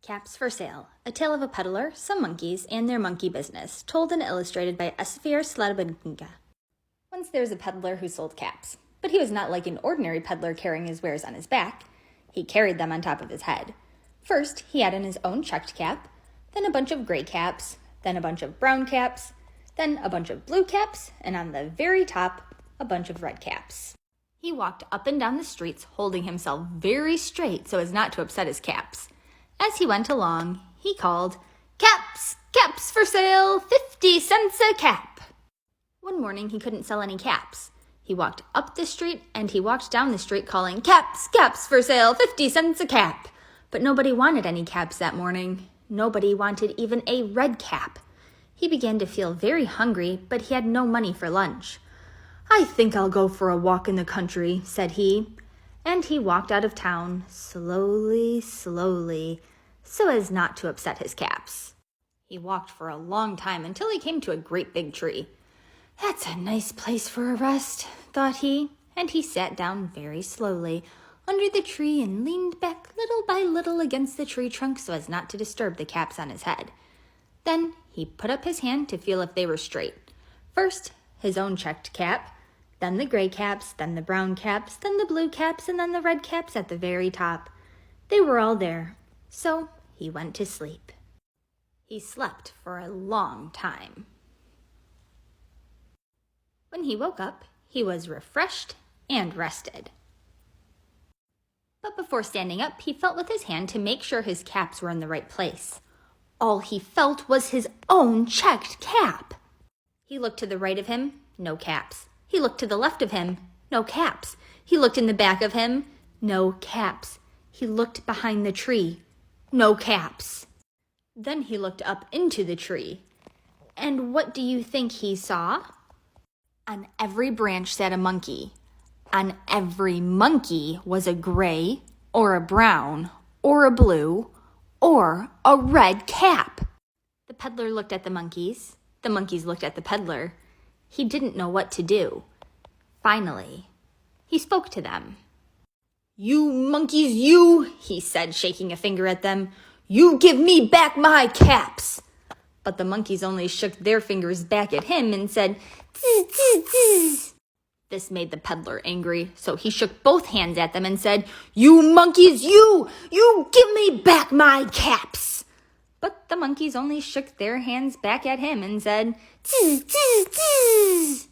Caps for Sale, A Tale of a Peddler, Some Monkeys, and Their Monkey Business, told and illustrated by Esfir Sladabenkinga. Once there was a peddler who sold caps, but he was not like an ordinary peddler carrying his wares on his back. He carried them on top of his head. First, he had in his own checked cap, then a bunch of gray caps, then a bunch of brown caps, then a bunch of blue caps, and on the very top, a bunch of red caps. He walked up and down the streets, holding himself very straight so as not to upset his caps. As he went along, he called, "Caps! Caps for sale! 50 cents a cap!" One morning, he couldn't sell any caps. He walked up the street and he walked down the street calling, "Caps! Caps for sale! 50 cents a cap!" But nobody wanted any caps that morning. Nobody wanted even a red cap. He began to feel very hungry, but he had no money for lunch. "I think I'll go for a walk in the country," said he. And he walked out of town, slowly, slowly, so as not to upset his caps. He walked for a long time until he came to a great big tree. "That's a nice place for a rest," thought he, and he sat down very slowly under the tree and leaned back little by little against the tree trunk so as not to disturb the caps on his head. Then he put up his hand to feel if they were straight. First, his own checked cap, then the gray caps, then the brown caps, then the blue caps, and then the red caps at the very top. They were all there, so he went to sleep. He slept for a long time. When he woke up, he was refreshed and rested. But before standing up, he felt with his hand to make sure his caps were in the right place. All he felt was his own checked cap. He looked to the right of him, no caps. He looked to the left of him, no caps. He looked in the back of him, no caps. He looked behind the tree, no caps. Then he looked up into the tree. And what do you think he saw? On every branch sat a monkey. On every monkey was a gray, or a brown, or a blue, or a red cap. The peddler looked at the monkeys. The monkeys looked at the peddler. He didn't know what to do. Finally, he spoke to them. "You monkeys, you," he said, shaking a finger at them. "You give me back my caps." But the monkeys only shook their fingers back at him and said, "Zzz, zzz, zzz." This made the peddler angry, so he shook both hands at them and said, "You monkeys, you give me back my caps." But the monkeys only shook their hands back at him and said, "Zzz, zzz, zzz."